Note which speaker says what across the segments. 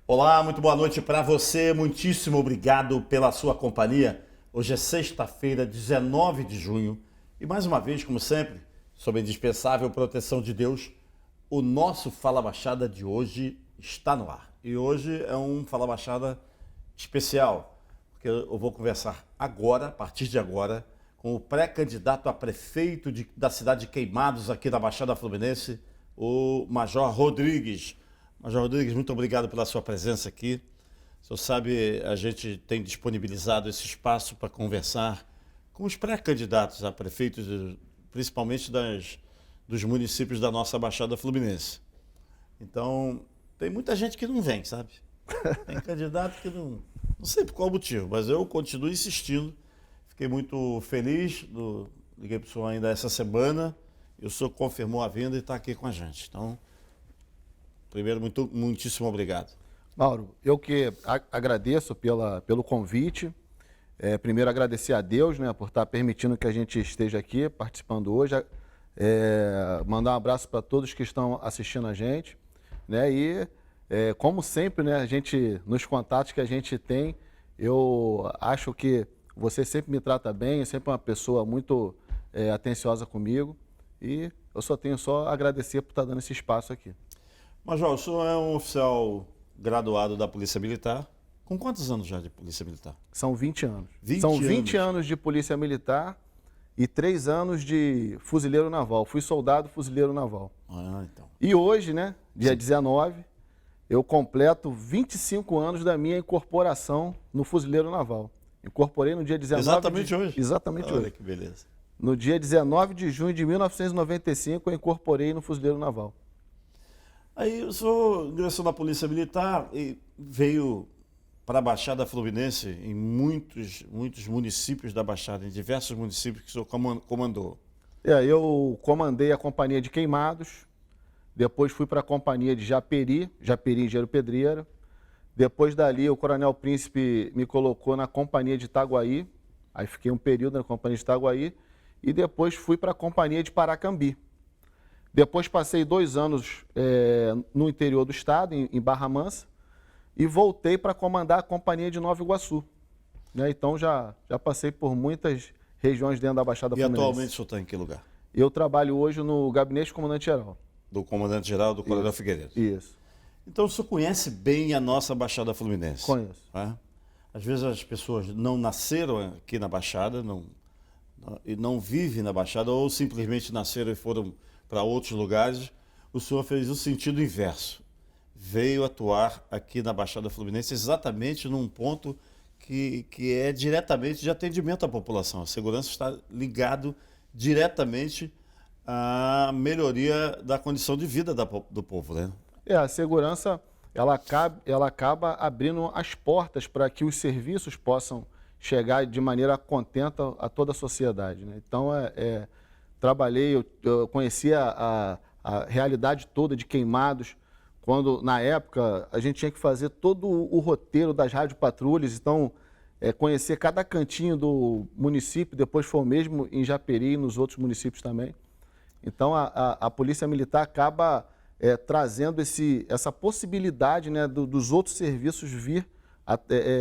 Speaker 1: Olá, muito boa noite para você. Muitíssimo obrigado pela sua companhia. Hoje é sexta-feira, 19 de junho. E mais uma vez, como sempre, sob a indispensável proteção de Deus, o nosso Fala Baixada de hoje está no ar. E hoje é um Fala Baixada especial, porque eu vou conversar agora, a partir de agora, com o pré-candidato a prefeito da cidade de Queimados, aqui da Baixada Fluminense, o Major Rodrigues. Major Rodrigues, muito obrigado pela sua presença aqui. O senhor sabe, a gente tem disponibilizado esse espaço para conversar com os pré-candidatos a prefeitos, principalmente dos municípios da nossa Baixada Fluminense. Então, tem muita gente que não vem, sabe? Tem candidato que não sei por qual motivo, mas eu continuo insistindo. Fiquei muito feliz, liguei para o senhor ainda essa semana, e o senhor confirmou a vinda e está aqui com a gente. Então, primeiro, muitíssimo obrigado.
Speaker 2: Mauro, eu que agradeço pelo convite. Primeiro, agradecer a Deus, né, por estar permitindo que a gente esteja aqui participando hoje. Mandar um abraço para todos que estão assistindo a gente. Né, e, como sempre, né, nos contatos que a gente tem, eu acho que você sempre me trata bem, sempre uma pessoa muito atenciosa comigo. E eu só tenho a agradecer por estar dando esse espaço aqui.
Speaker 1: Major, o senhor é um oficial graduado da Polícia Militar. Com quantos anos já de Polícia Militar?
Speaker 2: São 20 anos.
Speaker 1: 20
Speaker 2: São 20
Speaker 1: anos.
Speaker 2: anos de Polícia Militar e 3 anos de fuzileiro naval. Fui soldado fuzileiro naval.
Speaker 1: Então.
Speaker 2: E hoje, né, dia 19, eu completo 25 anos da minha incorporação no fuzileiro naval. Incorporei no dia 19
Speaker 1: Exatamente hoje?
Speaker 2: Exatamente hoje.
Speaker 1: Olha que beleza.
Speaker 2: No dia 19 de junho de 1995, eu incorporei no fuzileiro naval.
Speaker 1: Aí o senhor ingressou na Polícia Militar e veio para a Baixada Fluminense em muitos municípios da Baixada, em diversos municípios que o senhor comandou.
Speaker 2: Eu comandei a companhia de Queimados, depois fui para a companhia de Japeri, Engenheiro Pedreira. Depois dali, o Coronel Príncipe me colocou na companhia de Itaguaí, aí fiquei um período na companhia de Itaguaí, e depois fui para a companhia de Paracambi. Depois passei 2 anos no interior do estado, em Barra Mansa, e voltei para comandar a companhia de Nova Iguaçu. Né? Então já passei por muitas regiões dentro da Baixada Fluminense.
Speaker 1: E atualmente o senhor está em que lugar?
Speaker 2: Eu trabalho hoje no gabinete do comandante-geral.
Speaker 1: Do comandante-geral do Coronel Figueiredo.
Speaker 2: Isso.
Speaker 1: Então o senhor conhece bem a nossa Baixada Fluminense?
Speaker 2: Conheço.
Speaker 1: Né? Às vezes as pessoas não nasceram aqui na Baixada e não vivem na Baixada, ou simplesmente nasceram e foram para outros lugares. O senhor fez o sentido inverso. Veio atuar aqui na Baixada Fluminense exatamente num ponto que é diretamente de atendimento à população. A segurança está ligado diretamente à melhoria da condição de vida do povo, né?
Speaker 2: A segurança ela acaba abrindo as portas para que os serviços possam chegar de maneira contenta a toda a sociedade. Né? Então, trabalhei, eu conheci a realidade toda de Queimados, quando, na época, a gente tinha que fazer todo o roteiro das radiopatrulhas, então, conhecer cada cantinho do município, depois foi o mesmo em Japeri e nos outros municípios também. Então, a Polícia Militar acaba trazendo essa possibilidade, né, dos outros serviços vir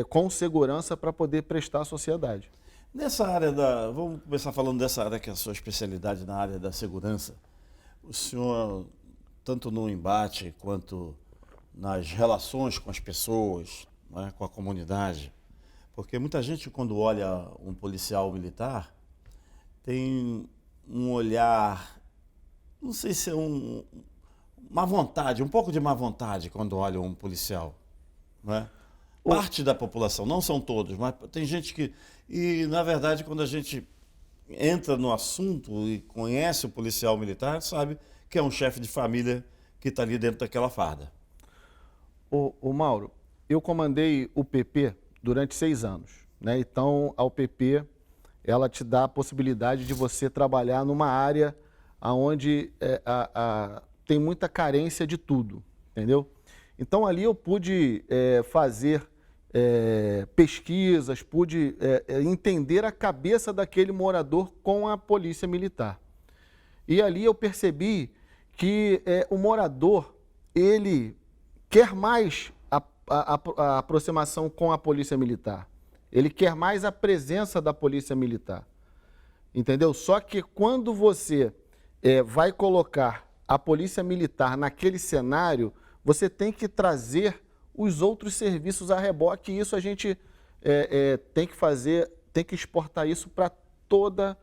Speaker 2: com segurança para poder prestar à sociedade.
Speaker 1: Nessa área vamos começar falando dessa área que é a sua especialidade na área da segurança. O senhor, tanto no embate quanto nas relações com as pessoas, né, com a comunidade, porque muita gente quando olha um policial militar tem um olhar, não sei se é má vontade, um pouco de má vontade quando olha um policial, né? Parte da população, não são todos, mas tem gente que... E, na verdade, quando a gente entra no assunto e conhece o policial militar, sabe que é um chefe de família que está ali dentro daquela farda.
Speaker 2: O Mauro, eu comandei o PP durante 6 anos. Né? Então, a UPP, ela te dá a possibilidade de você trabalhar numa área onde tem muita carência de tudo, entendeu? Então, ali eu pude fazer pesquisas, pude entender a cabeça daquele morador com a polícia militar. E ali eu percebi que o morador, ele quer mais a aproximação com a Polícia Militar. Ele quer mais a presença da Polícia Militar. Entendeu? Só que quando você vai colocar a Polícia Militar naquele cenário, você tem que trazer os outros serviços a reboque. E isso a gente tem que fazer, tem que exportar isso para toda...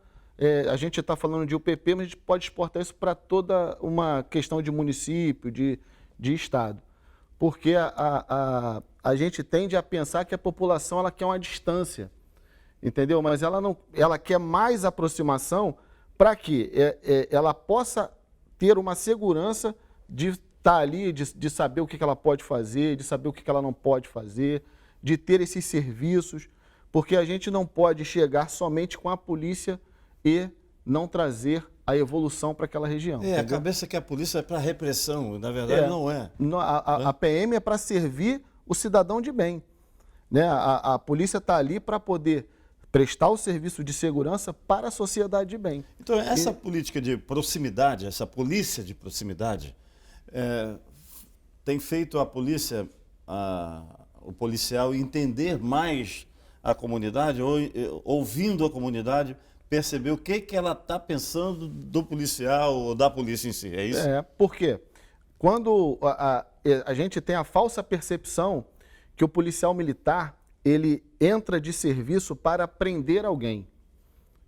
Speaker 2: a gente está falando de UPP, mas a gente pode exportar isso para toda uma questão de município, de estado. Porque a gente tende a pensar que a população ela quer uma distância, entendeu? Mas ela quer mais aproximação para que ela possa ter uma segurança de estar ali, de saber o que ela pode fazer, de saber o que ela não pode fazer, de ter esses serviços, porque a gente não pode chegar somente com a polícia e não trazer a evolução para aquela região.
Speaker 1: A cabeça que a polícia é para repressão, na verdade não é.
Speaker 2: A PM é para servir o cidadão de bem. Né? A polícia está ali para poder prestar o serviço de segurança para a sociedade de bem.
Speaker 1: Então, essa política de proximidade, essa polícia de proximidade, tem feito a polícia, o policial entender mais a comunidade, ouvindo a comunidade, perceber o que ela está pensando do policial ou da polícia em si, é isso?
Speaker 2: Por quê? Quando a gente tem a falsa percepção que o policial militar, ele entra de serviço para prender alguém.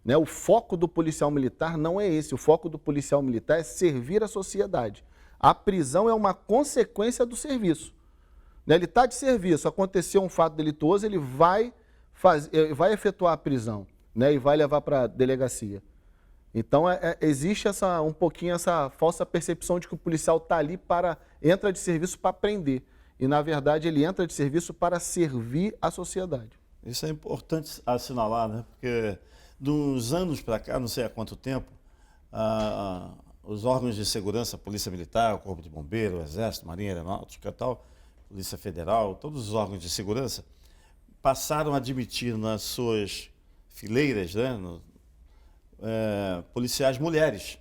Speaker 2: Né? O foco do policial militar não é esse, o foco do policial militar é servir a sociedade. A prisão é uma consequência do serviço. Né? Ele está de serviço, aconteceu um fato delituoso, ele vai efetuar a prisão. Né, e vai levar para a delegacia. Então, existe um pouquinho essa falsa percepção de que o policial está ali entra de serviço para prender. E, na verdade, ele entra de serviço para servir a sociedade.
Speaker 1: Isso é importante assinalar, né? Porque, dos anos para cá, não sei há quanto tempo, os órgãos de segurança, Polícia Militar, o Corpo de Bombeiro, o Exército, Marinha Aeronáutica e tal, Polícia Federal, todos os órgãos de segurança, passaram a admitir nas suas fileiras, né, policiais mulheres.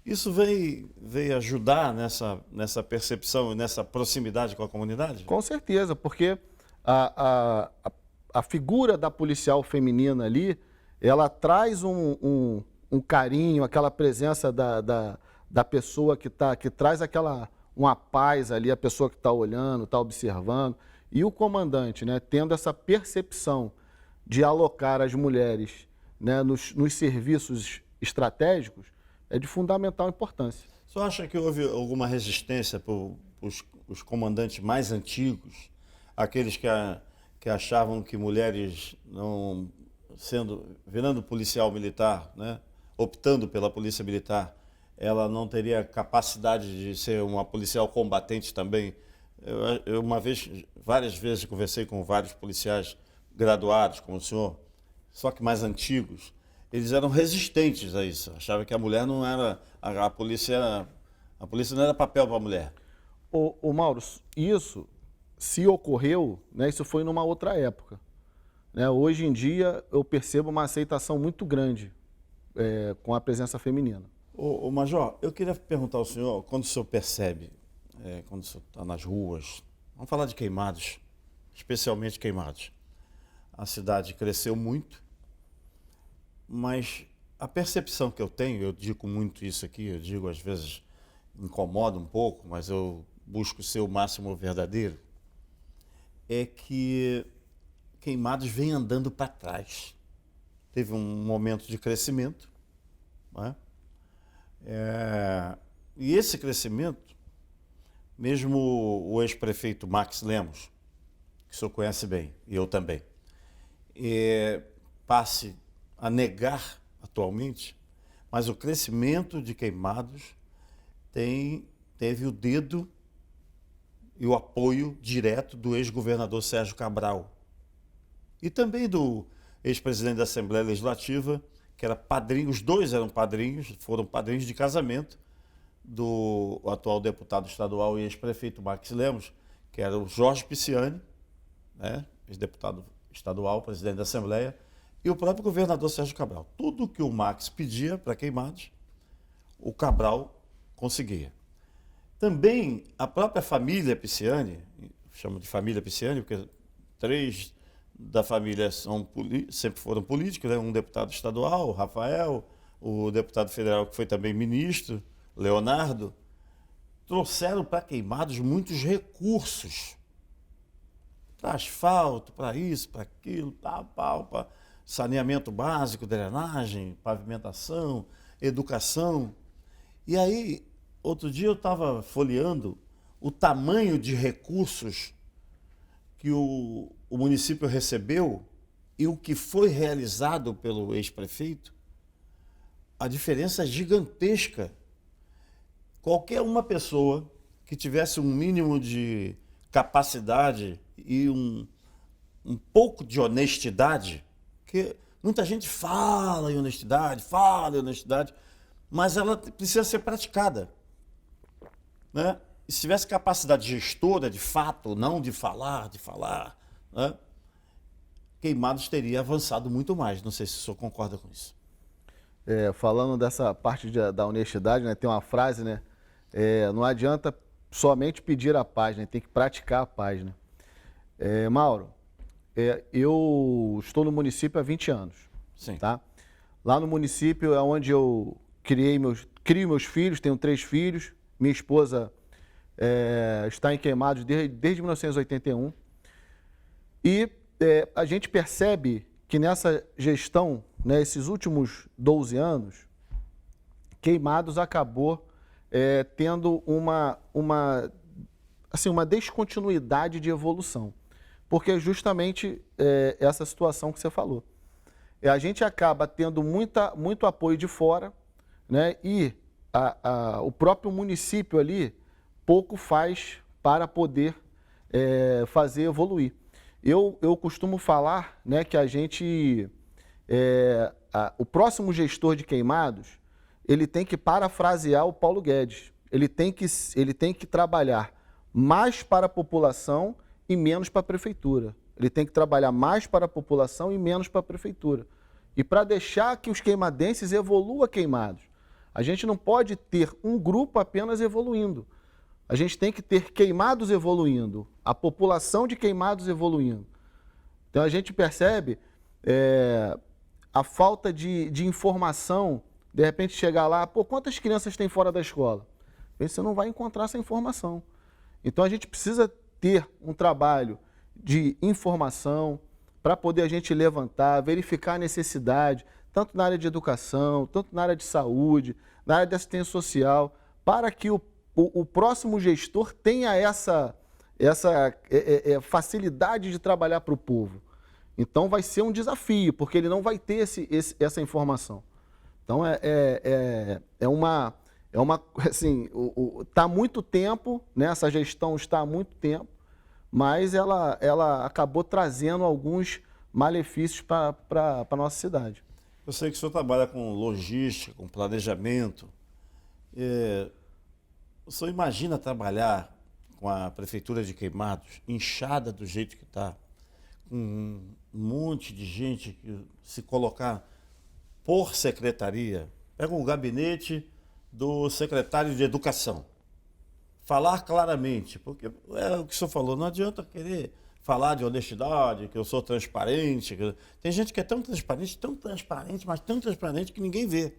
Speaker 1: Isso veio ajudar nessa percepção e nessa proximidade com a comunidade?
Speaker 2: Com certeza, porque a figura da policial feminina ali, ela traz um carinho, aquela presença da pessoa que traz uma paz ali, a pessoa que está olhando, está observando. E o comandante, né, tendo essa percepção de alocar as mulheres, né, nos serviços estratégicos, é de fundamental importância.
Speaker 1: O senhor acha que houve alguma resistência por os comandantes mais antigos, aqueles que achavam que mulheres, virando policial militar, né, optando pela polícia militar, ela não teria capacidade de ser uma policial combatente também? Eu várias vezes conversei com vários policiais graduados, como o senhor, só que mais antigos, eles eram resistentes a isso. Achavam que a mulher não era... A polícia não era papel para a mulher.
Speaker 2: Ô Mauro, isso, se ocorreu, né, isso foi numa outra época. Né? Hoje em dia, eu percebo uma aceitação muito grande com a presença feminina.
Speaker 1: Ô Major, eu queria perguntar ao senhor, quando o senhor percebe, quando o senhor está nas ruas, vamos falar de Queimados, especialmente Queimados. A cidade cresceu muito, mas a percepção que eu tenho, eu digo muito isso aqui, eu digo às vezes, incomoda um pouco, mas eu busco ser o máximo verdadeiro, é que Queimados vem andando para trás. Teve um momento de crescimento, né? E esse crescimento, mesmo o ex-prefeito Max Lemos, que o senhor conhece bem, e eu também, passe a negar atualmente, mas o crescimento de Queimados teve o dedo e o apoio direto do ex-governador Sérgio Cabral e também do ex-presidente da Assembleia Legislativa, que era padrinho, os dois foram padrinhos de casamento do atual deputado estadual e ex-prefeito Max Lemos, que era o Jorge Pisciani, né, ex-deputado estadual, presidente da Assembleia, e o próprio governador Sérgio Cabral. Tudo que o Max pedia para Queimados, o Cabral conseguia. Também a própria família Pisciani, chamo de família Pisciani, porque 3 da família sempre foram políticos, né? Um deputado estadual, o Rafael, o deputado federal que foi também ministro, Leonardo, trouxeram para Queimados muitos recursos para asfalto, para isso, para aquilo, para saneamento básico, drenagem, pavimentação, educação. E aí, outro dia eu estava folheando o tamanho de recursos que o município recebeu e o que foi realizado pelo ex-prefeito. A diferença é gigantesca. Qualquer uma pessoa que tivesse um mínimo de capacidade e um pouco de honestidade, que muita gente fala em honestidade, mas ela precisa ser praticada, né? E se tivesse capacidade gestora, de fato, não de falar, né? Queimados teria avançado muito mais. Não sei se o senhor concorda com isso.
Speaker 2: Falando dessa parte da honestidade, né, tem uma frase, né? Não adianta somente pedir a paz, né? Tem que praticar a paz, né? Mauro, eu estou no município há 20 anos.
Speaker 1: Sim.
Speaker 2: Tá? Lá no município é onde eu crio meus filhos, tenho 3 filhos. Minha esposa está em Queimados desde 1981. E a gente percebe que nessa gestão, né, esses últimos 12 anos, Queimados acabou tendo uma descontinuidade de evolução. Porque é justamente essa situação que você falou. A gente acaba tendo muito apoio de fora, né, e o próprio município ali pouco faz para poder fazer evoluir. Eu costumo falar, né, que a gente, o próximo gestor de Queimados, ele tem que parafrasear o Paulo Guedes. Ele tem que trabalhar mais para a população e menos para a prefeitura. Ele tem que trabalhar mais para a população e menos para a prefeitura. E para deixar que os queimadenses evoluam Queimados. A gente não pode ter um grupo apenas evoluindo. A gente tem que ter Queimados evoluindo, a população de Queimados evoluindo. Então a gente percebe a falta de informação, de repente chegar lá, quantas crianças tem fora da escola? Você não vai encontrar essa informação. Então a gente precisa ter um trabalho de informação para poder a gente levantar, verificar a necessidade, tanto na área de educação, tanto na área de saúde, na área de assistência social, para que o próximo gestor tenha essa facilidade de trabalhar para o povo. Então vai ser um desafio, porque ele não vai ter essa informação. Então assim, está há muito tempo, né? Essa gestão está há muito tempo, mas ela acabou trazendo alguns malefícios para a nossa cidade.
Speaker 1: Eu sei que o senhor trabalha com logística, com planejamento. O senhor imagina trabalhar com a Prefeitura de Queimados, inchada do jeito que está, com um monte de gente que se colocar por secretaria, pega um gabinete do secretário de Educação, falar claramente, porque é o que o senhor falou, não adianta querer falar de honestidade, que eu sou transparente. Tem gente que é tão transparente, mas tão transparente que ninguém vê.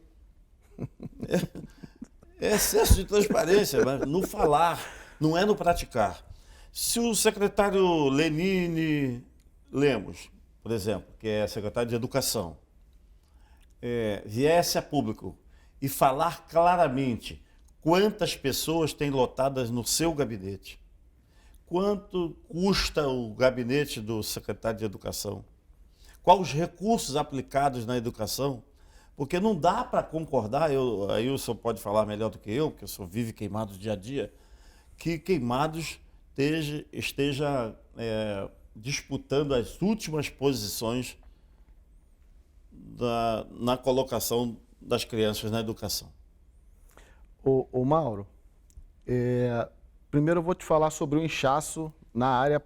Speaker 1: É excesso de transparência, mas no falar, não é no praticar. Se o secretário Lenine Lemos, por exemplo, que é secretário de Educação, viesse a público e falar claramente quantas pessoas tem lotadas no seu gabinete, quanto custa o gabinete do secretário de Educação, quais os recursos aplicados na educação, porque não dá para concordar, aí o senhor pode falar melhor do que eu, porque o senhor vive Queimados dia a dia, que Queimados esteja disputando as últimas posições na colocação das crianças na educação.
Speaker 2: Ô Mauro, primeiro eu vou te falar sobre o inchaço na área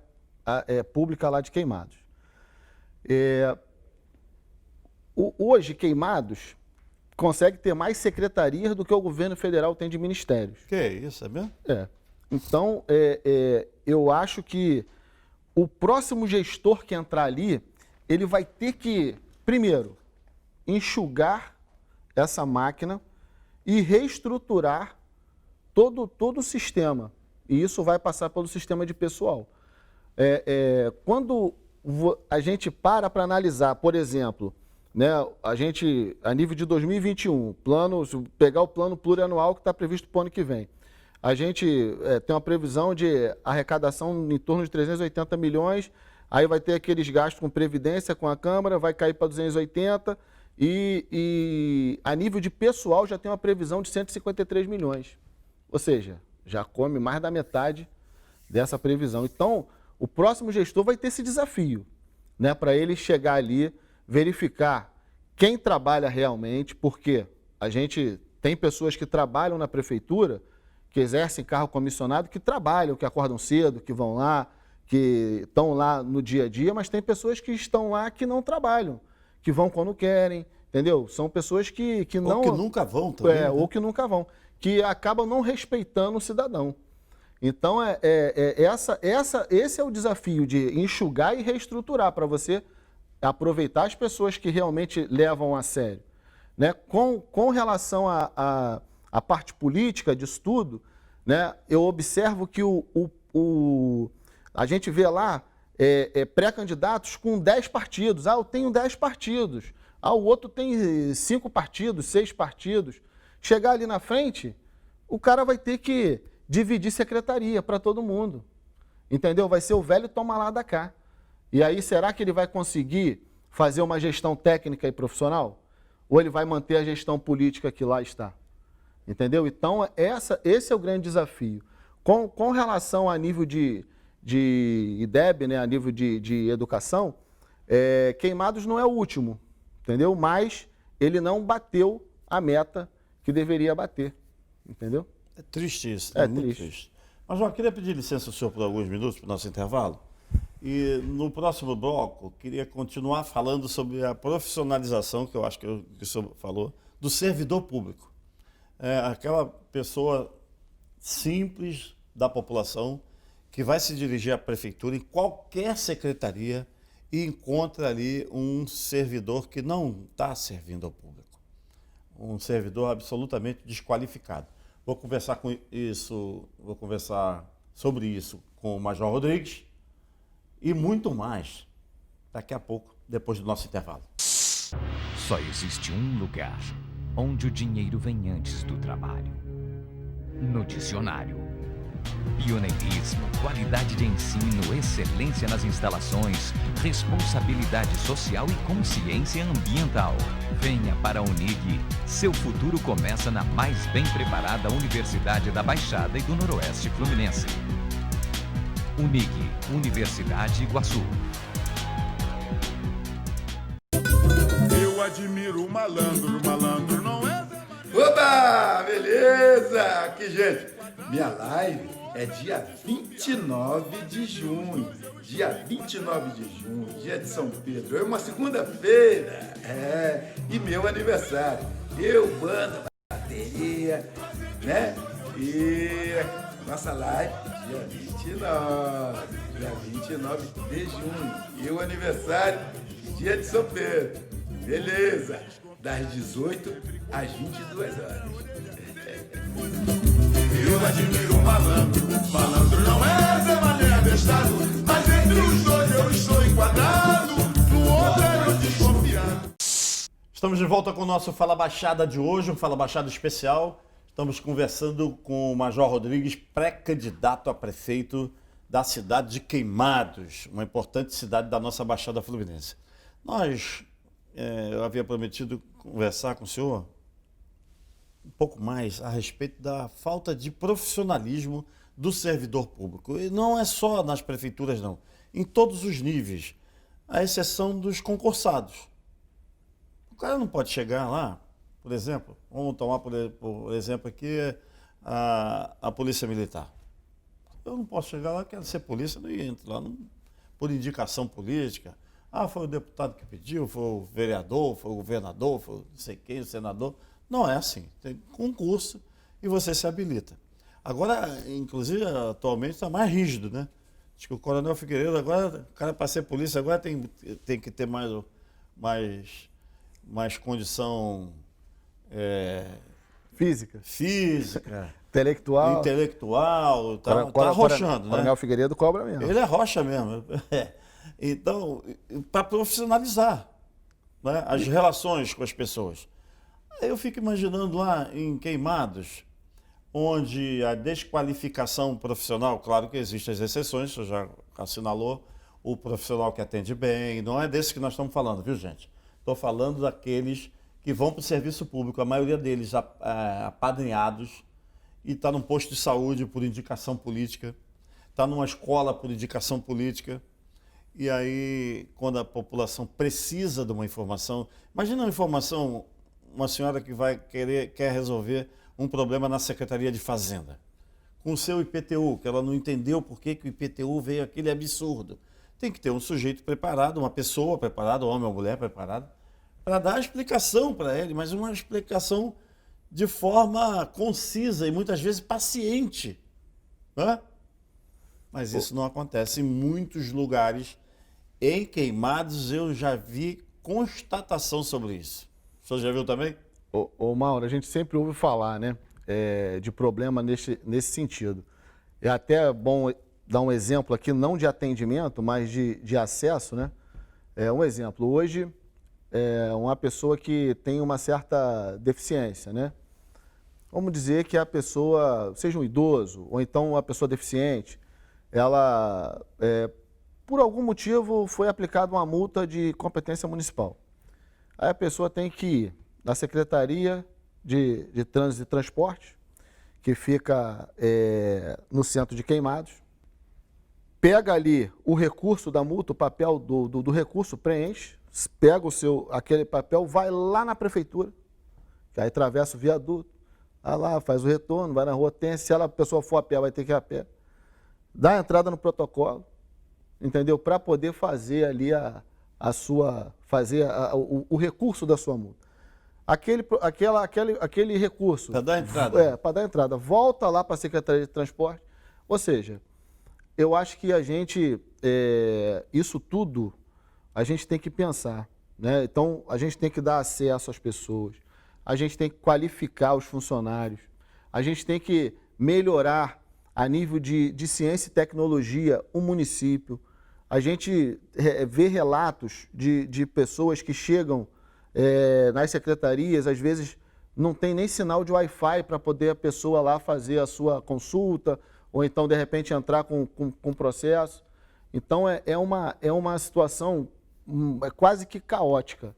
Speaker 2: pública lá de Queimados. Hoje, Queimados consegue ter mais secretarias do que o governo federal tem de ministérios.
Speaker 1: Que isso, é mesmo?
Speaker 2: Então, eu acho que o próximo gestor que entrar ali, ele vai ter que, primeiro, enxugar essa máquina e reestruturar todo o sistema. E isso vai passar pelo sistema de pessoal. Quando a gente para analisar, por exemplo, né, a nível de 2021, se pegar o plano plurianual que está previsto para o ano que vem, a gente tem uma previsão de arrecadação em torno de 380 milhões, aí vai ter aqueles gastos com previdência, com a Câmara, vai cair para 280 e a nível de pessoal já tem uma previsão de 153 milhões. Ou seja, já come mais da metade dessa previsão. Então, o próximo gestor vai ter esse desafio, né, para ele chegar ali, verificar quem trabalha realmente, porque a gente tem pessoas que trabalham na prefeitura, que exercem cargo comissionado, que trabalham, que acordam cedo, que vão lá, que estão lá no dia a dia, mas tem pessoas que estão lá que não trabalham, que vão quando querem, entendeu? São pessoas que não...
Speaker 1: Ou que nunca vão também. Né?
Speaker 2: Ou que nunca vão, que acabam não respeitando o cidadão. Então, esse é o desafio de enxugar e reestruturar para você aproveitar as pessoas que realmente levam a sério. Né? Com relação à parte política disso tudo, né, eu observo que a gente vê lá pré-candidatos com 10 partidos. Ah, eu tenho 10 partidos. Ah, o outro tem 5 partidos, 6 partidos. Chegar ali na frente, o cara vai ter que dividir secretaria para todo mundo. Entendeu? Vai ser o velho toma lá da cá. E aí, será que ele vai conseguir fazer uma gestão técnica e profissional? Ou ele vai manter a gestão política que lá está? Entendeu? Então, esse é o grande desafio. Com relação a nível de IDEB, né, a nível de educação, Queimados não é o último, entendeu? Mas ele não bateu a meta que deveria bater, entendeu?
Speaker 1: É triste isso, né? Muito triste. Mas, João, queria pedir licença ao senhor por alguns minutos para o nosso intervalo. E no próximo bloco, queria continuar falando sobre a profissionalização, que eu acho que o senhor falou, do servidor público. Aquela pessoa simples da população que vai se dirigir à prefeitura, em qualquer secretaria, e encontra ali um servidor que não está servindo ao público. Um servidor absolutamente desqualificado. Vou conversar sobre isso com o Major Rodrigues e muito mais daqui a pouco, depois do nosso intervalo.
Speaker 3: Só existe um lugar onde o dinheiro vem antes do trabalho. No dicionário. Pioneirismo, qualidade de ensino, excelência nas instalações, responsabilidade social e consciência ambiental. Venha para a Unig. Seu futuro começa na mais bem preparada Universidade da Baixada e do Noroeste Fluminense. Unig, Universidade Iguaçu.
Speaker 4: Eu admiro o malandro não é...
Speaker 5: Oba, beleza! Aqui, gente, minha live é dia 29 de junho. Dia 29 de junho, dia de São Pedro. É uma segunda-feira. E meu aniversário. Eu, banda, bateria, né? E nossa live, dia 29 de junho. E o aniversário, dia de São Pedro. Beleza? Das 18 às 22 horas.
Speaker 4: Eu admiro o malandro não é Zé Mané abestado, mas entre os dois eu estou enquadrado, no outro eu desconfiado.
Speaker 1: Estamos de volta com o nosso Fala Baixada de hoje, um Fala Baixada especial. Estamos conversando com o Major Rodrigues, pré-candidato a prefeito da cidade de Queimados, uma importante cidade da nossa Baixada Fluminense. Eu havia prometido conversar com o senhor um pouco mais a respeito da falta de profissionalismo do servidor público. E não é só nas prefeituras, não. Em todos os níveis, à exceção dos concursados. O cara não pode chegar lá, por exemplo, vamos tomar por exemplo aqui a Polícia Militar. Eu não posso chegar lá, quero ser polícia, não entro lá por indicação política. Ah, foi o deputado que pediu, foi o vereador, foi o governador, foi não sei quem, o senador. Não é assim. Tem concurso e você se habilita. Agora, inclusive, atualmente está mais rígido, né? Acho que o Coronel Figueiredo agora, o cara para ser polícia agora tem que ter mais condição
Speaker 2: Física,
Speaker 1: intelectual, tá arrochando, né?
Speaker 2: Coronel Figueiredo cobra mesmo.
Speaker 1: Ele é rocha mesmo. Então, para profissionalizar, né, as relações com as pessoas. Aí eu fico imaginando lá em Queimados, onde a desqualificação profissional, claro que existem as exceções, você já assinalou, o profissional que atende bem, não é desse que nós estamos falando, viu, gente? Estou falando daqueles que vão para o serviço público, a maioria deles apadrinhados, e está num posto de saúde por indicação política, está numa escola por indicação política, e aí, quando a população precisa de uma informação, imagina uma informação, uma senhora que quer resolver um problema na Secretaria de Fazenda, com o seu IPTU, que ela não entendeu por que o IPTU veio aquele absurdo. Tem que ter um sujeito preparado, uma pessoa preparada, homem ou mulher preparado, para dar a explicação para ele, mas uma explicação de forma concisa e muitas vezes paciente. Né? Mas isso não acontece em muitos lugares. Em Queimados eu já vi constatação sobre isso. O senhor já viu também?
Speaker 2: Ô Mauro, a gente sempre ouve falar, né, de problema nesse sentido. É até bom dar um exemplo aqui, não de atendimento, mas de acesso, né? Um exemplo, hoje, uma pessoa que tem uma certa deficiência, né? Vamos dizer que a pessoa, seja um idoso, ou então uma pessoa deficiente, ela, por algum motivo, foi aplicada uma multa de competência municipal. Aí a pessoa tem que ir na Secretaria de Trânsito e Transporte, que fica no centro de Queimados, pega ali o recurso da multa, o papel do recurso, preenche, pega aquele papel, vai lá na prefeitura, que aí atravessa o viaduto, vai lá, faz o retorno, vai na rua, se a pessoa for a pé, vai ter que ir a pé, dá a entrada no protocolo, entendeu? Para poder fazer ali o recurso da sua multa. Aquele recurso.
Speaker 1: Para dar entrada.
Speaker 2: Para dar entrada. Volta lá para a Secretaria de Transporte. Ou seja, eu acho que a gente, isso tudo, a gente tem que pensar, né? Então, a gente tem que dar acesso às pessoas, a gente tem que qualificar os funcionários, a gente tem que melhorar a nível de ciência e tecnologia o município. A gente vê relatos de pessoas que chegam nas secretarias, às vezes não tem nem sinal de Wi-Fi para poder a pessoa lá fazer a sua consulta, ou então, de repente, entrar com processo. Então, é uma situação quase que caótica.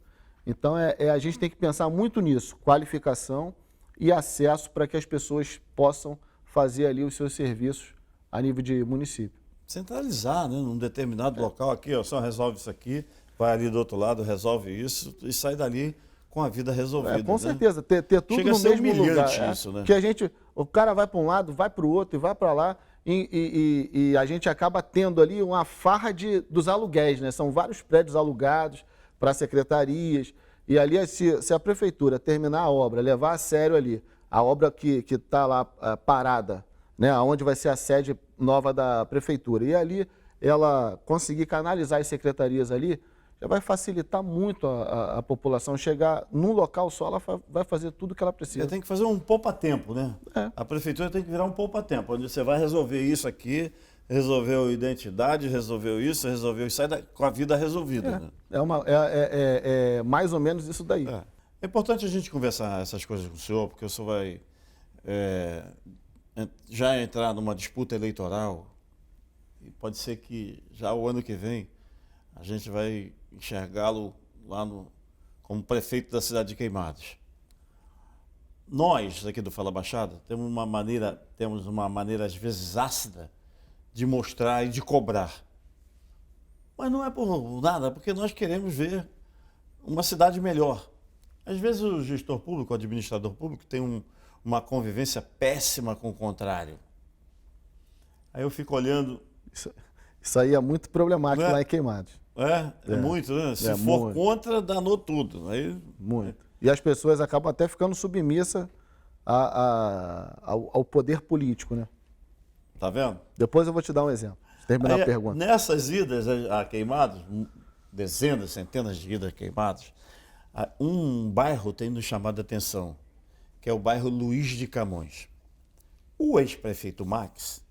Speaker 2: Então, a gente tem que pensar muito nisso, qualificação e acesso para que as pessoas possam fazer ali os seus serviços a nível de município.
Speaker 1: Centralizar, né? Num determinado local aqui, ó, só resolve isso aqui, vai ali do outro lado, resolve isso e sai dali com a vida resolvida.
Speaker 2: Com certeza, ter tudo
Speaker 1: Chega
Speaker 2: no
Speaker 1: a ser
Speaker 2: mesmo lugar.
Speaker 1: isso, né?
Speaker 2: Que o cara vai para um lado, vai para o outro e vai para lá e a gente acaba tendo ali uma farra dos aluguéis, né? São vários prédios alugados para secretarias e ali se a prefeitura terminar a obra, levar a sério ali a obra que está lá parada, né? Onde vai ser a sede nova da prefeitura, e ali ela conseguir canalizar as secretarias ali, já vai facilitar muito a população. Chegar num local só, ela vai fazer tudo o que ela precisa.
Speaker 1: Tem que fazer um poupa-tempo, né? A prefeitura tem que virar um poupa-tempo, onde você vai resolver isso aqui, resolveu identidade, resolveu isso, sai com a vida resolvida. Né?
Speaker 2: É mais ou menos isso daí.
Speaker 1: É importante a gente conversar essas coisas com o senhor, porque o senhor vai já entrar numa disputa eleitoral, e pode ser que já o ano que vem a gente vai enxergá-lo lá como prefeito da cidade de Queimados. Nós, aqui do Fala Baixada, temos uma maneira às vezes ácida de mostrar e de cobrar. Mas não é por nada, porque nós queremos ver uma cidade melhor. Às vezes o gestor público, o administrador público, tem uma convivência péssima com o contrário. Aí eu fico olhando...
Speaker 2: Isso aí é muito problemático lá em Queimados.
Speaker 1: É muito, né? Se for contra, danou tudo. Aí...
Speaker 2: Muito. E as pessoas acabam até ficando submissas ao poder político, né?
Speaker 1: Tá vendo?
Speaker 2: Depois eu vou te dar um exemplo, se terminar
Speaker 1: Aí,
Speaker 2: a pergunta.
Speaker 1: nessas idas a Queimados, dezenas, centenas de idas a Queimados, um bairro tem nos chamado a atenção, que é o bairro Luiz de Camões. O ex-prefeito Max,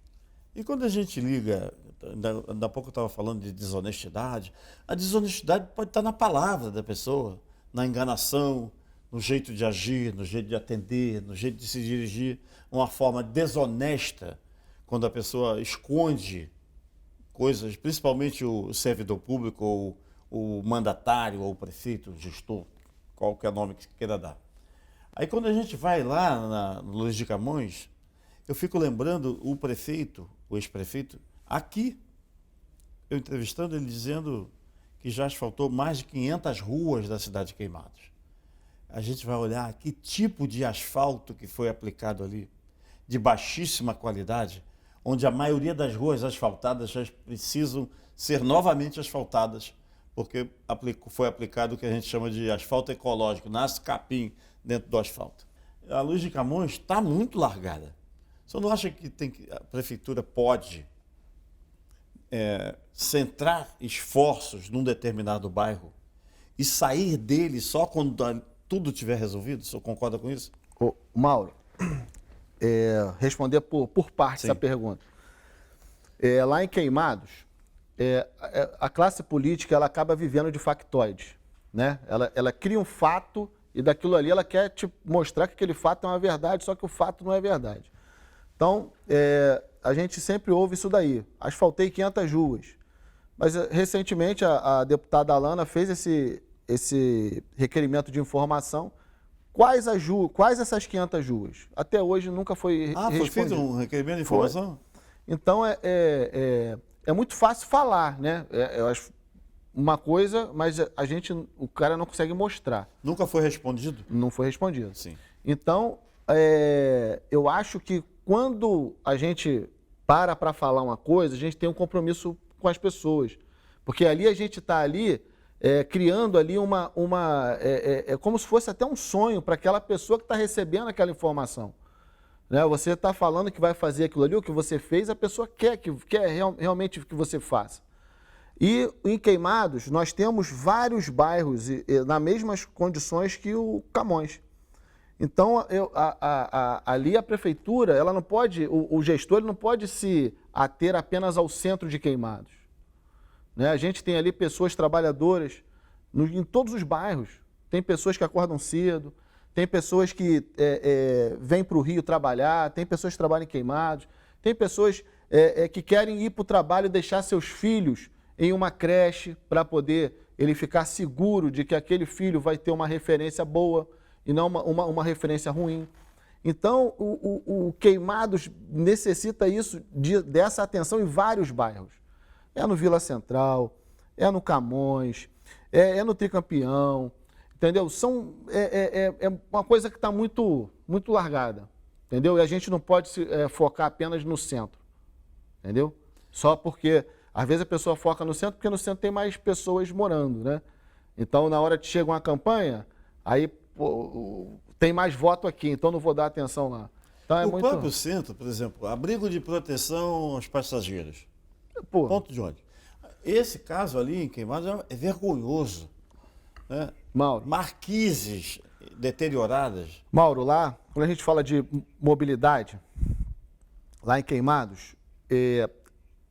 Speaker 1: e quando a gente liga, ainda há pouco eu estava falando de desonestidade, a desonestidade pode estar na palavra da pessoa, na enganação, no jeito de agir, no jeito de atender, no jeito de se dirigir, uma forma desonesta, quando a pessoa esconde coisas, principalmente o servidor público, ou o mandatário, ou o prefeito, o gestor, qualquer nome que queira dar. Aí quando a gente vai lá no Luiz de Camões, eu fico lembrando o prefeito, o ex-prefeito, aqui, eu entrevistando ele dizendo que já asfaltou mais de 500 ruas da cidade de Queimados. A gente vai olhar que tipo de asfalto que foi aplicado ali, de baixíssima qualidade, onde a maioria das ruas asfaltadas já precisam ser novamente asfaltadas, porque foi aplicado o que a gente chama de asfalto ecológico, nasce capim dentro do asfalto. A Luiz de Camões está muito largada. Você não acha que a prefeitura pode centrar esforços num determinado bairro e sair dele só quando tudo tiver resolvido? O senhor concorda com isso?
Speaker 2: Ô, Mauro, responder por parte
Speaker 1: Sim.
Speaker 2: essa pergunta. Lá em Queimados, a classe política ela acaba vivendo de factoides, né? Ela cria um fato e daquilo ali ela quer te mostrar que aquele fato é uma verdade, só que o fato não é verdade. Então, a gente sempre ouve isso daí. Asfaltei 500 ruas. Mas, recentemente, a deputada Alana fez esse requerimento de informação. Quais essas 500 ruas? Até hoje nunca foi respondido.
Speaker 1: Foi feito um requerimento de informação?
Speaker 2: Então, é muito fácil falar, né? Eu acho uma coisa, mas o cara não consegue mostrar.
Speaker 1: Nunca foi respondido?
Speaker 2: Não foi respondido.
Speaker 1: Sim.
Speaker 2: Então, eu acho que quando a gente para falar uma coisa, a gente tem um compromisso com as pessoas. Porque ali a gente está criando ali como se fosse até um sonho para aquela pessoa que está recebendo aquela informação. Né? Você está falando que vai fazer aquilo ali, o que você fez, a pessoa quer realmente que você faça. E em Queimados, nós temos vários bairros nas mesmas condições que o Camões. Então, ali a prefeitura, ela não pode, o gestor ele não pode se ater apenas ao centro de Queimados. Né? A gente tem ali pessoas trabalhadoras em todos os bairros. Tem pessoas que acordam cedo, tem pessoas que vêm para o Rio trabalhar, tem pessoas que trabalham em Queimados, tem pessoas que querem ir para o trabalho e deixar seus filhos em uma creche para poder ele ficar seguro de que aquele filho vai ter uma referência boa e não uma referência ruim. Então, o Queimados necessita dessa atenção em vários bairros. É no Vila Central, é no Camões, é no Tricampeão, entendeu? É uma coisa que está muito, muito largada, entendeu? E a gente não pode se focar apenas no centro, entendeu? Só porque, às vezes a pessoa foca no centro porque no centro tem mais pessoas morando, né? Então, na hora que chega uma campanha, aí tem mais voto aqui, então não vou dar atenção lá. Então,
Speaker 1: O próprio centro, por exemplo, abrigo de proteção aos passageiros. Ponto de ônibus. Esse caso ali em Queimados é vergonhoso. Né?
Speaker 2: Mauro.
Speaker 1: Marquises deterioradas.
Speaker 2: Mauro, lá, quando a gente fala de mobilidade, lá em Queimados,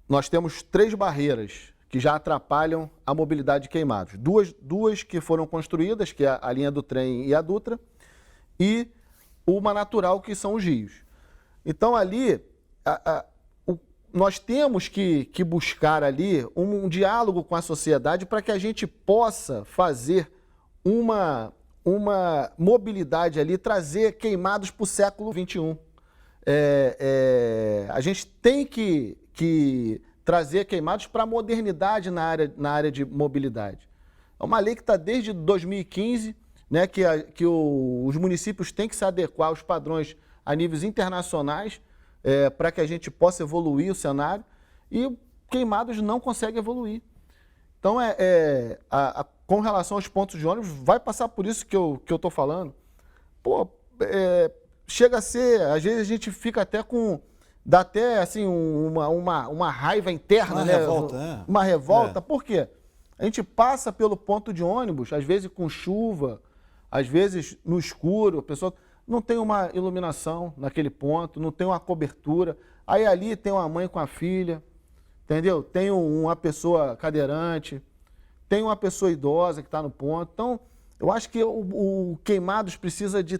Speaker 2: nós temos 3 barreiras que já atrapalham a mobilidade de Queimados. Duas que foram construídas, que é a linha do trem e a Dutra, e uma natural, que são os rios. Então, ali, nós temos que buscar ali um diálogo com a sociedade para que a gente possa fazer uma mobilidade ali, trazer Queimados para o século XXI. A gente tem que trazer Queimados para a modernidade na área de mobilidade. É uma lei que está desde 2015, né, que os municípios têm que se adequar aos padrões a níveis internacionais para que a gente possa evoluir o cenário, e Queimados não consegue evoluir. Então, com relação aos pontos de ônibus, vai passar por isso que eu estou falando. Pô, chega a ser, às vezes a gente fica até com, dá até assim uma raiva interna,
Speaker 1: Uma
Speaker 2: né?
Speaker 1: revolta,
Speaker 2: Uma revolta, por quê? A gente passa pelo ponto de ônibus, às vezes com chuva, às vezes no escuro, a pessoa não tem uma iluminação naquele ponto, não tem uma cobertura, aí ali tem uma mãe com a filha, entendeu? Tem uma pessoa cadeirante, tem uma pessoa idosa que está no ponto. Então, eu acho que o Queimados precisa de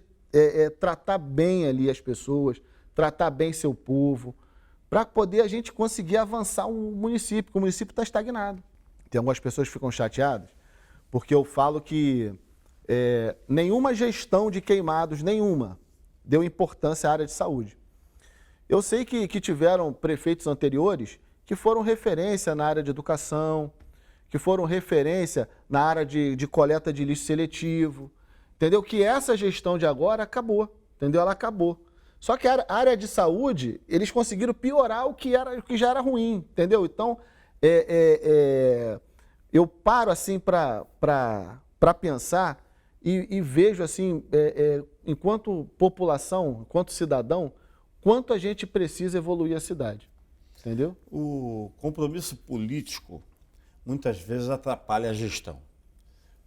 Speaker 2: tratar bem ali as pessoas, tratar bem seu povo, para poder a gente conseguir avançar o município, porque o município está estagnado. Tem algumas pessoas que ficam chateadas, porque eu falo que nenhuma gestão de Queimados, nenhuma, deu importância à área de saúde. Eu sei que tiveram prefeitos anteriores que foram referência na área de educação, que foram referência na área de coleta de lixo seletivo, entendeu? Que essa gestão de agora acabou, entendeu? Ela acabou. Só que a área de saúde, eles conseguiram piorar o que já era ruim, entendeu? Então, eu paro assim para pensar e vejo assim, enquanto população, enquanto cidadão, quanto a gente precisa evoluir a cidade, entendeu?
Speaker 1: O compromisso político muitas vezes atrapalha a gestão.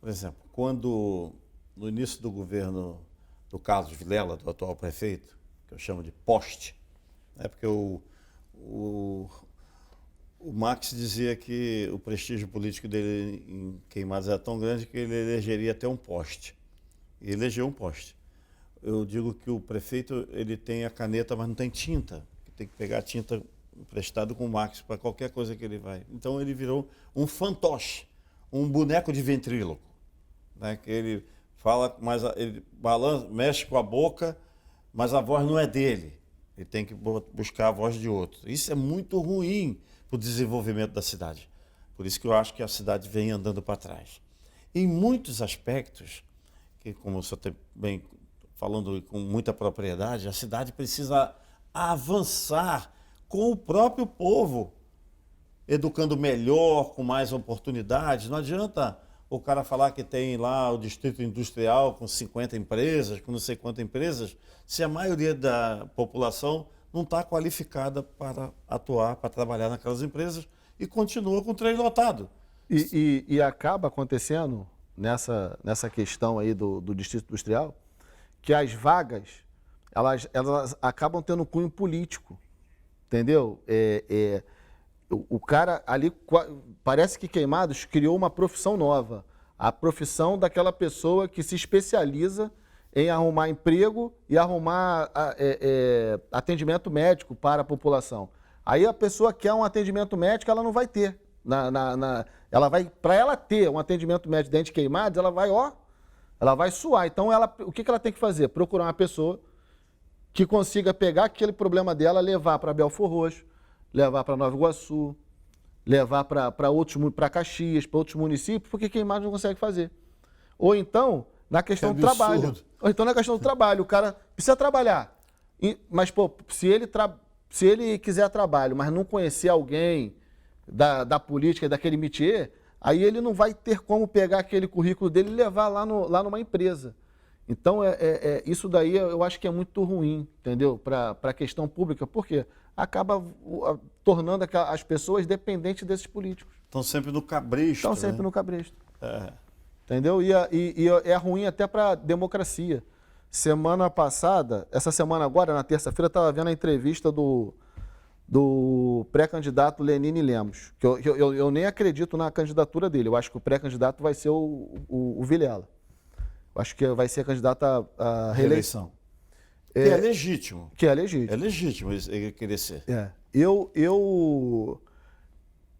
Speaker 1: Por exemplo, quando no início do governo do Carlos Vilela, do atual prefeito, que eu chamo de poste, porque o Max dizia que o prestígio político dele em Queimados era tão grande que ele elegeria até um poste. E elegeu um poste. Eu digo que o prefeito ele tem a caneta, mas não tem tinta. Tem que pegar a tinta emprestada com o Max para qualquer coisa que ele vai. Então ele virou um fantoche, um boneco de ventríloco, né? Que ele fala, mas ele balança, mexe com a boca, mas a voz não é dele. Ele tem que buscar a voz de outro. Isso é muito ruim para o desenvolvimento da cidade. Por isso que eu acho que a cidade vem andando para trás. Em muitos aspectos, que como o senhor está bem falando com muita propriedade, a cidade precisa avançar com o próprio povo, educando melhor, com mais oportunidades. Não adianta o cara falar que tem lá o distrito industrial com 50 empresas, com não sei quantas empresas, se a maioria da população não está qualificada para atuar, para trabalhar naquelas empresas e continua com o trem lotado.
Speaker 2: E acaba acontecendo nessa questão aí do distrito industrial, que as vagas, elas acabam tendo cunho político, entendeu? O cara ali, parece que Queimados criou uma profissão nova, a profissão daquela pessoa que se especializa em arrumar emprego e arrumar atendimento médico para a população. Aí a pessoa quer um atendimento médico, ela não vai ter. Para ela ter um atendimento médico dentro de Queimados, ela vai suar. Então, o que ela tem que fazer? Procurar uma pessoa que consiga pegar aquele problema dela, levar para Belfor Roxo, levar para Nova Iguaçu, levar para Caxias, para outros municípios, porque Queimados não consegue fazer. Ou então, na questão do trabalho. Ou então, na questão do trabalho, o cara precisa trabalhar. Mas, pô, se ele quiser trabalho, mas não conhecer alguém da política, daquele métier, aí ele não vai ter como pegar aquele currículo dele e levar lá numa empresa. Então, isso daí eu acho que é muito ruim, entendeu? Para a questão pública, porque acaba tornando as pessoas dependentes desses políticos.
Speaker 1: Estão sempre no cabresto.
Speaker 2: Estão sempre no cabresto.
Speaker 1: É.
Speaker 2: Entendeu? E é ruim até para a democracia. Semana passada, essa semana agora, na terça-feira, eu estava vendo a entrevista do pré-candidato Lenine Lemos, que eu nem acredito na candidatura dele. Eu acho que o pré-candidato vai ser o Vilela. Eu acho que vai ser candidato à reeleição.
Speaker 1: Que é legítimo.
Speaker 2: Que é legítimo.
Speaker 1: É legítimo ele querer ser.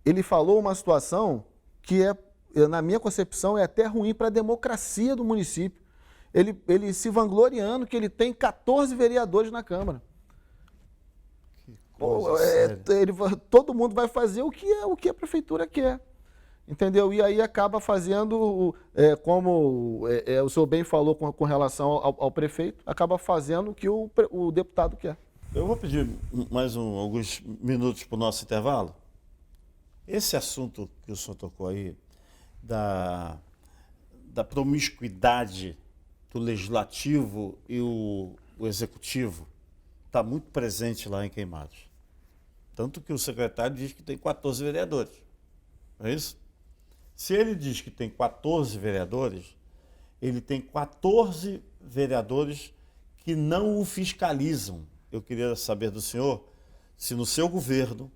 Speaker 2: Ele falou uma situação que na minha concepção, é até ruim para a democracia do município. Ele se vangloriando que ele tem 14 vereadores na Câmara. Todo mundo vai fazer o que a prefeitura quer, entendeu? E aí acaba fazendo, como o senhor bem falou com relação ao prefeito, acaba fazendo o que o deputado quer.
Speaker 1: Eu vou pedir mais alguns minutos para o nosso intervalo. Esse assunto que o senhor tocou aí, da promiscuidade do legislativo e o o executivo está muito presente lá em Queimados. Tanto que o secretário diz que tem 14 vereadores. Não é isso? Se ele diz que tem 14 vereadores, ele tem 14 vereadores que não o fiscalizam. Eu queria saber do senhor se no seu governo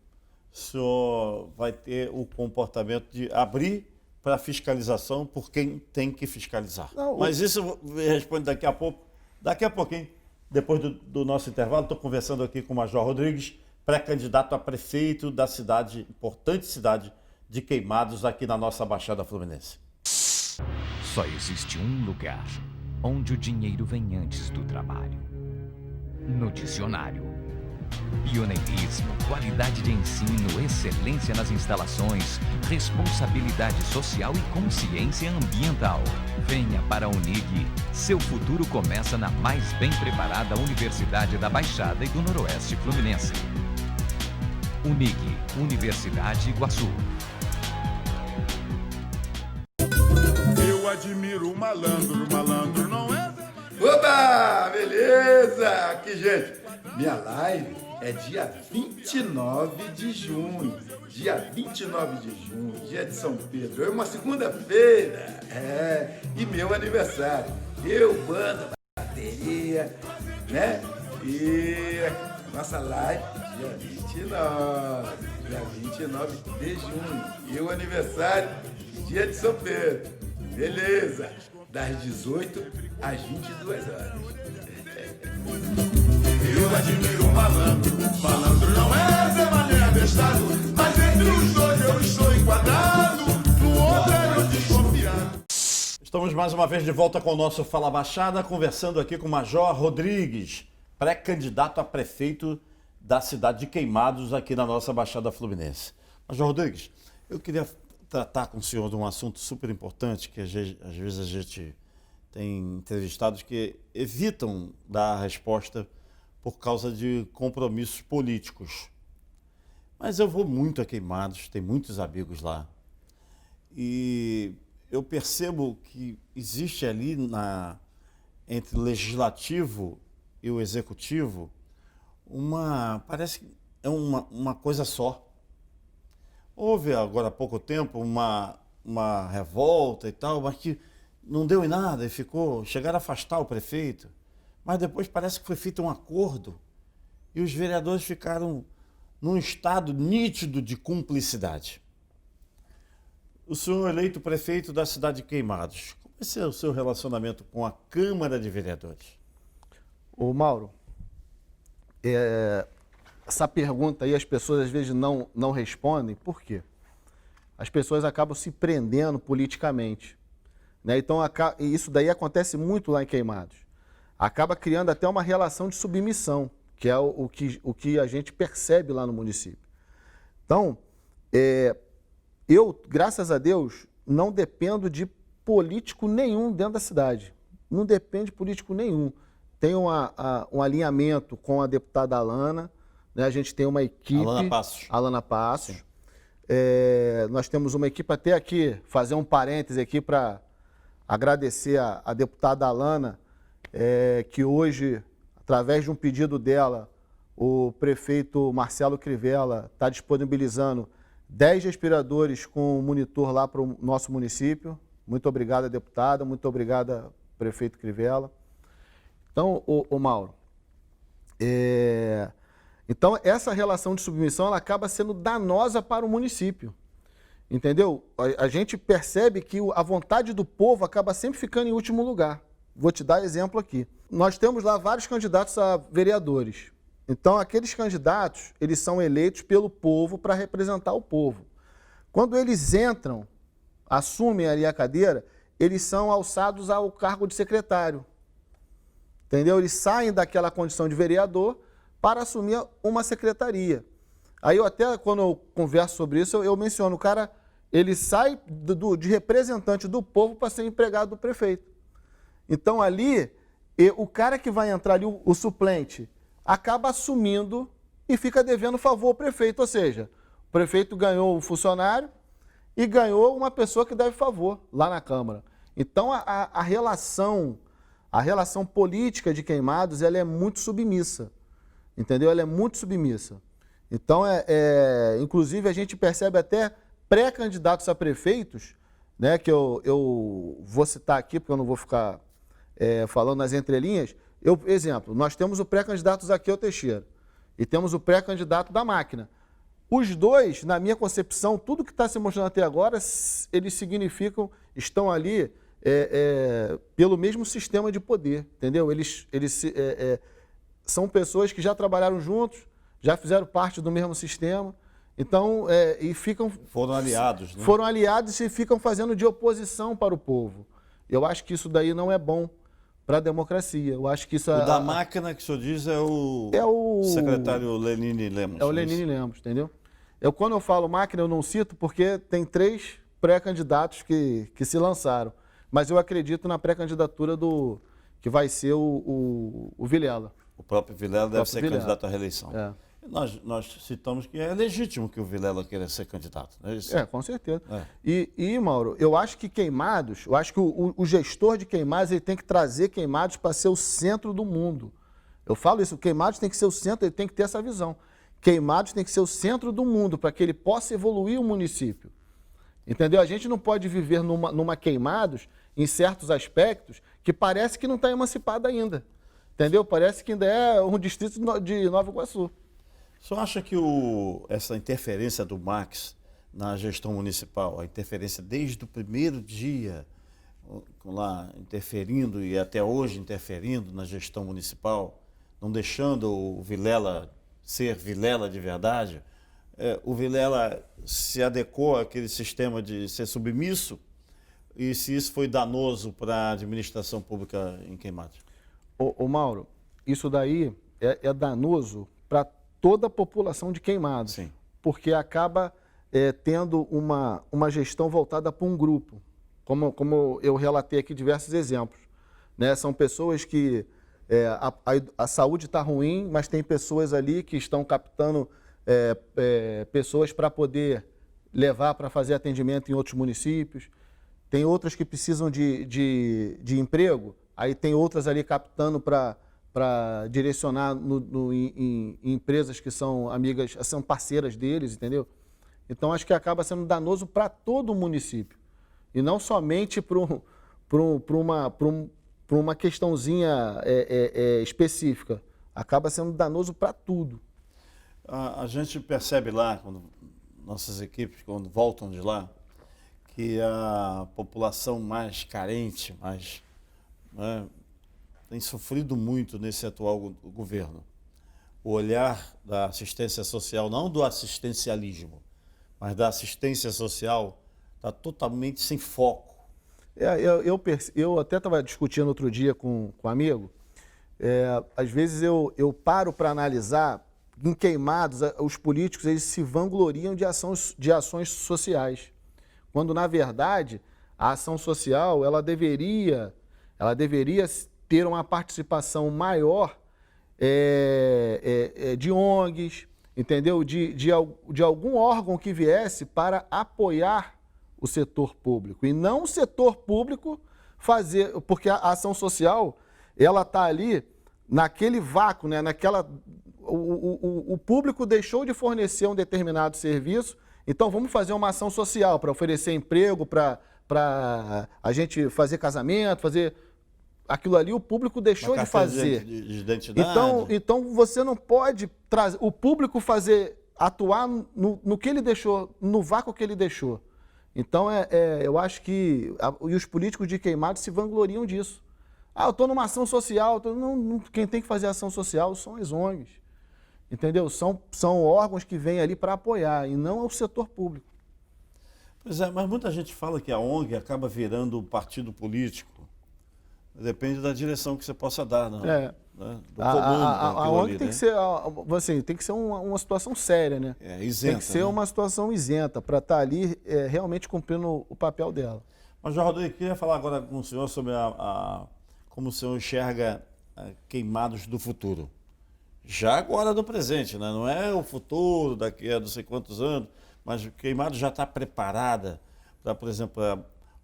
Speaker 1: o senhor vai ter o comportamento de abrir para fiscalização por quem tem que fiscalizar.
Speaker 2: Não,
Speaker 1: Mas isso eu respondo daqui a pouco. Daqui a pouquinho, depois do nosso intervalo, estou conversando aqui com o Major Rodrigues, pré-candidato a prefeito da cidade, importante cidade de Queimados, aqui na nossa Baixada Fluminense.
Speaker 3: Só existe um lugar onde o dinheiro vem antes do trabalho. No dicionário. Pioneirismo, qualidade de ensino, excelência nas instalações, responsabilidade social e consciência ambiental. Venha para a Unig. Seu futuro começa na mais bem preparada Universidade da Baixada e do Noroeste Fluminense. Unig, Universidade Iguaçu.
Speaker 4: Eu admiro o malandro não é...
Speaker 5: Oba, beleza? Aqui, gente, minha live é dia 29 de junho. Dia 29 de junho, dia de São Pedro. É uma segunda-feira. E meu aniversário. Eu, banda, bateria, né? E nossa live, dia 29 de junho. E o aniversário, dia de São Pedro. Beleza? Das 18 às 22 horas.
Speaker 4: Eu admiro o malandro não é Zé Mané abestado, mas entre os dois eu estou enquadrado, no outro eu desconfiado.
Speaker 1: Estamos mais uma vez de volta com o nosso Fala Baixada, conversando aqui com o Major Rodrigues, pré-candidato a prefeito da cidade de Queimados, aqui na nossa Baixada Fluminense. Major Rodrigues, eu queria tratar com o senhor de um assunto super importante, que às vezes a gente tem entrevistados que evitam dar a resposta por causa de compromissos políticos. Mas eu vou muito a Queimados, tem muitos amigos lá. E eu percebo que existe ali entre o legislativo e o executivo parece que é uma coisa só. Houve agora há pouco tempo uma revolta e tal, mas que não deu em nada e chegaram a afastar o prefeito. Mas depois parece que foi feito um acordo e os vereadores ficaram num estado nítido de cumplicidade. O senhor eleito prefeito da cidade de Queimados, como vai ser o seu relacionamento com a Câmara de Vereadores?
Speaker 2: Ô Mauro, essa pergunta aí as pessoas às vezes não respondem. Por quê? As pessoas acabam se prendendo politicamente, né? Então isso daí acontece muito lá em Queimados. Acaba criando até uma relação de submissão, que é o que a gente percebe lá no município. Então, eu, graças a Deus, não dependo de político nenhum dentro da cidade. Não depende de político nenhum. Tem um alinhamento com a deputada Alana, né? A gente tem uma equipe... Alana Passos. Nós temos uma equipe até aqui, fazer um parêntese aqui para agradecer a deputada Alana, que hoje, através de um pedido dela, o prefeito Marcelo Crivella está disponibilizando 10 respiradores com monitor lá para o nosso município. Muito obrigado, deputada, muito obrigado, prefeito Crivella. Então, ô Mauro, então essa relação de submissão ela acaba sendo danosa para o município, entendeu? A gente percebe que a vontade do povo acaba sempre ficando em último lugar. Vou te dar exemplo aqui. Nós temos lá vários candidatos a vereadores. Então, aqueles candidatos, eles são eleitos pelo povo para representar o povo. Quando eles entram, assumem ali a cadeira, eles são alçados ao cargo de secretário. Entendeu? Eles saem daquela condição de vereador para assumir uma secretaria. Aí eu até, quando eu converso sobre isso, eu menciono, o cara, ele sai de representante do povo para ser empregado do prefeito. Então ali, o cara que vai entrar ali, o suplente, acaba assumindo e fica devendo favor ao prefeito. Ou seja, o prefeito ganhou o funcionário e ganhou uma pessoa que deve favor lá na Câmara. Então a relação A relação política de Queimados, ela é muito submissa, entendeu? Ela é muito submissa. Então, inclusive, a gente percebe até pré-candidatos a prefeitos, né, que eu vou citar aqui, porque eu não vou ficar falando nas entrelinhas. Exemplo, nós temos o pré-candidato Zaqueu Teixeira e temos o pré-candidato da Máquina. Os dois, na minha concepção, tudo que está se mostrando até agora, eles estão ali pelo mesmo sistema de poder, entendeu? Eles são pessoas que já trabalharam juntos, já fizeram parte do mesmo sistema, então,
Speaker 1: Foram aliados, né?
Speaker 2: Foram aliados e ficam fazendo de oposição para o povo. Eu acho que isso daí não é bom para a democracia. Eu acho que isso
Speaker 1: O da Máquina que o senhor diz é o secretário Lenine Lemos.
Speaker 2: É o Lenine Lemos, entendeu? Quando eu falo Máquina, eu não cito porque tem 3 pré-candidatos que se lançaram. Mas eu acredito na pré-candidatura que vai ser o Vilela.
Speaker 1: O próprio Vilela deve ser candidato à reeleição. Nós citamos que é legítimo que o Vilela queira ser candidato. Não é isso?
Speaker 2: Com certeza. E, Mauro, eu acho que Queimados, eu acho que o gestor de Queimados, ele tem que trazer Queimados para ser o centro do mundo. Eu falo isso, o Queimados tem que ser o centro, ele tem que ter essa visão. Queimados tem que ser o centro do mundo para que ele possa evoluir o município. Entendeu? A gente não pode viver numa Queimados, em certos aspectos, que parece que não está emancipada ainda. Entendeu? Parece que ainda é um distrito de Nova Iguaçu.
Speaker 1: O senhor acha que essa interferência do Max na gestão municipal, a interferência desde o primeiro dia, lá interferindo e até hoje interferindo na gestão municipal, não deixando o Vilela ser Vilela de verdade, o Vilela se adequou àquele sistema de ser submisso, e se isso foi danoso para a administração pública em Queimados?
Speaker 2: Mauro, isso daí é danoso para toda a população de Queimados.
Speaker 1: Sim.
Speaker 2: Porque acaba tendo uma gestão voltada para um grupo. Como eu relatei aqui diversos exemplos. Né? São pessoas que a saúde está ruim, mas tem pessoas ali que estão captando pessoas para poder levar para fazer atendimento em outros municípios. Tem outras que precisam de emprego, aí tem outras ali captando para direcionar em empresas que são amigas, são parceiras deles, entendeu? Então, acho que acaba sendo danoso para todo o município. E não somente para uma questãozinha específica. Acaba sendo danoso para tudo.
Speaker 1: A gente percebe lá, quando nossas equipes, quando voltam de lá, que a população mais carente, tem sofrido muito nesse atual governo. O olhar da assistência social, não do assistencialismo, mas da assistência social, está totalmente sem foco.
Speaker 2: Eu até estava discutindo outro dia com um amigo, às vezes eu paro para analisar, em Queimados, os políticos eles se vangloriam de ações sociais, quando, na verdade, a ação social ela deveria ter uma participação maior de ONGs, entendeu? De algum órgão que viesse para apoiar o setor público. E não o setor público fazer... Porque a ação social, ela está ali naquele vácuo, né? O público deixou de fornecer um determinado serviço, então vamos fazer uma ação social para oferecer emprego, para a gente fazer casamento, fazer... Aquilo ali o público deixou de fazer.
Speaker 1: De identidade.
Speaker 2: Então você não pode o público atuar no que ele deixou, no vácuo que ele deixou. Então eu acho que e os políticos de Queimados se vangloriam disso. Eu estou numa ação social, quem tem que fazer ação social são as ONGs. Entendeu? São órgãos que vêm ali para apoiar e não o setor público.
Speaker 1: Pois é, mas muita gente fala que a ONG acaba virando partido político. Depende da direção que você possa dar, né? Do comando.
Speaker 2: A ONG
Speaker 1: ali,
Speaker 2: tem,
Speaker 1: né?
Speaker 2: que ser, tem que ser uma situação séria, né?
Speaker 1: Isenta,
Speaker 2: tem que ser uma situação isenta para estar ali realmente cumprindo o papel dela.
Speaker 1: Mas, João Rodrigo, eu queria falar agora com o senhor sobre como o senhor enxerga Queimados do futuro. Já agora do presente, né? Não é o futuro daqui a não sei quantos anos, mas Queimados já está preparada para, por exemplo,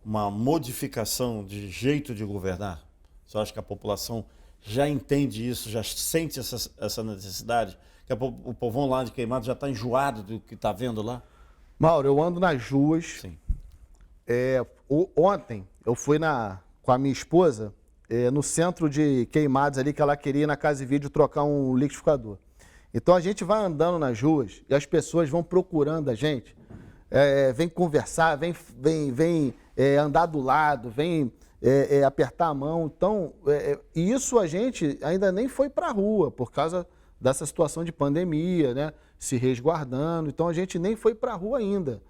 Speaker 1: uma modificação de jeito de governar? Você acha que a população já entende isso, já sente essa necessidade? Que o povão lá de Queimados já está enjoado do que está vendo lá?
Speaker 2: Mauro, eu ando nas ruas.
Speaker 1: Sim.
Speaker 2: Ontem eu fui com a minha esposa no centro de Queimados ali, que ela queria ir na Casa e Vídeo trocar um liquidificador. Então a gente vai andando nas ruas e as pessoas vão procurando a gente, vem conversar, vem andar do lado, vem apertar a mão. Então, e isso a gente ainda nem foi para a rua por causa dessa situação de pandemia, né? Se resguardando. Então a gente nem foi para a rua ainda.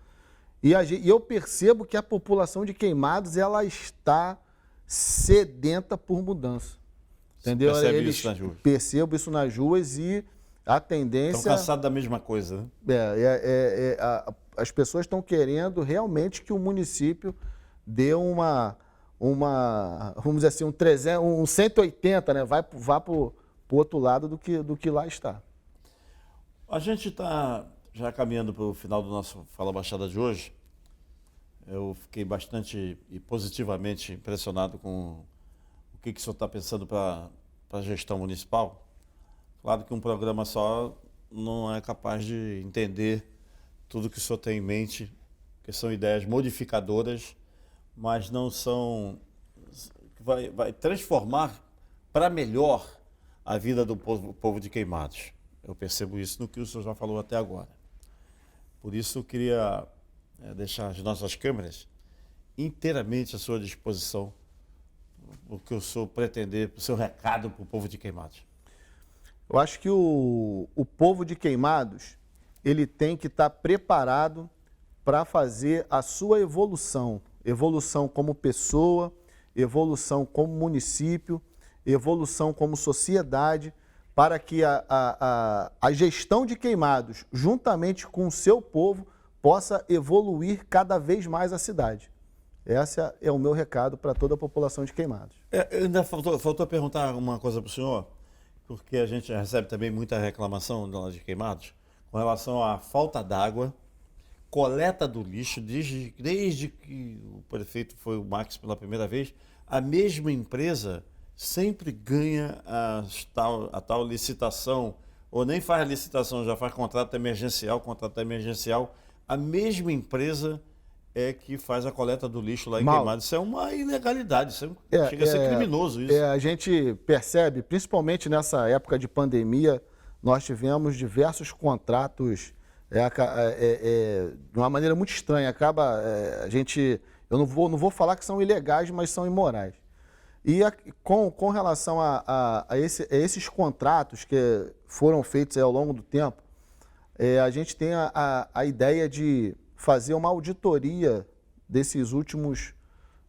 Speaker 2: E eu percebo que a população de Queimados ela está sedenta por mudança. Entendeu?
Speaker 1: Você percebe isso nas ruas?
Speaker 2: Percebo isso nas ruas e a tendência...
Speaker 1: Estão cansados da mesma coisa, né?
Speaker 2: As pessoas estão querendo realmente que o município dê vamos dizer assim, um 180, né? Vá para o outro lado do que lá está.
Speaker 1: A gente está já caminhando para o final do nosso Fala Baixada de hoje. Eu fiquei bastante e positivamente impressionado com o que o senhor está pensando para a gestão municipal. Claro que um programa só não é capaz de entender tudo que o senhor tem em mente, que são ideias modificadoras, mas não são... Vai transformar para melhor a vida do povo de Queimados. Eu percebo isso no que o senhor já falou até agora. Por isso eu queria deixar as nossas câmeras inteiramente à sua disposição, o que o senhor pretender, o seu recado para o povo de Queimados.
Speaker 2: Eu acho que o povo de Queimados, ele tem que estar preparado para fazer a sua evolução como pessoa, evolução como município, evolução como sociedade, para que a gestão de Queimados, juntamente com o seu povo, possa evoluir cada vez mais a cidade. Esse é o meu recado para toda a população de Queimados.
Speaker 1: Ainda faltou perguntar uma coisa para o senhor, porque a gente recebe também muita reclamação de Queimados com relação à falta d'água, coleta do lixo, desde que o prefeito foi o Max pela primeira vez, a mesma empresa sempre ganha a tal licitação, ou nem faz licitação, já faz contrato emergencial, a mesma empresa é que faz a coleta do lixo lá em Queimados. Isso é uma ilegalidade, chega a ser criminoso isso.
Speaker 2: A gente percebe, principalmente nessa época de pandemia, nós tivemos diversos contratos de uma maneira muito estranha. Eu não vou falar que são ilegais, mas são imorais. E com relação a esses contratos que foram feitos ao longo do tempo, a gente tem a ideia de fazer uma auditoria desses últimos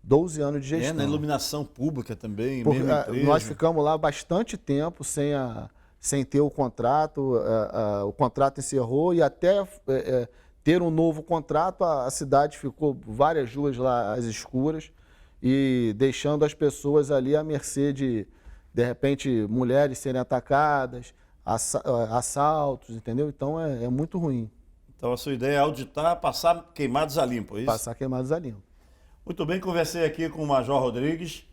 Speaker 2: 12 anos de gestão.
Speaker 1: Na iluminação pública também,
Speaker 2: Porque,
Speaker 1: mesma empresa.
Speaker 2: Nós ficamos lá bastante tempo sem ter o contrato, o contrato encerrou e até ter um novo contrato, a cidade ficou várias ruas lá às escuras e deixando as pessoas ali à mercê de repente, mulheres serem atacadas, assaltos, entendeu? Então é muito ruim.
Speaker 1: Então a sua ideia é auditar, passar Queimados a limpo, é isso?
Speaker 2: Passar Queimados a limpo.
Speaker 1: Muito bem, conversei aqui com o Major Rodrigues,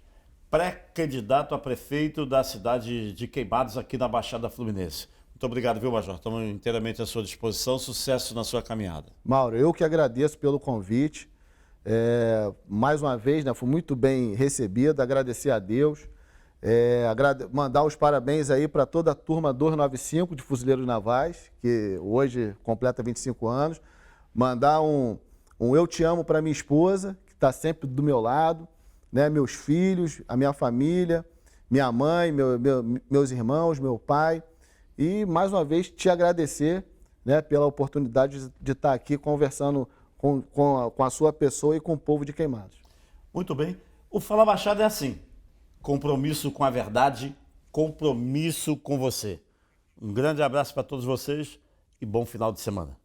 Speaker 1: pré-candidato a prefeito da cidade de Queimados, aqui na Baixada Fluminense. Muito obrigado, viu, Major? Estamos inteiramente à sua disposição. Sucesso na sua caminhada.
Speaker 2: Mauro, eu que agradeço pelo convite. Mais uma vez, né, fui muito bem recebido, agradecer a Deus. Mandar os parabéns aí para toda a turma 295 de Fuzileiros Navais, que hoje completa 25 anos. Mandar um eu te amo para minha esposa, que está sempre do meu lado, né, meus filhos, a minha família, minha mãe, meus irmãos, meu pai. E, mais uma vez, te agradecer, né, pela oportunidade de estar aqui conversando com a sua pessoa e com o povo de Queimados.
Speaker 1: Muito bem. O Fala Baixada é assim. Compromisso com a verdade, compromisso com você. Um grande abraço para todos vocês e bom final de semana.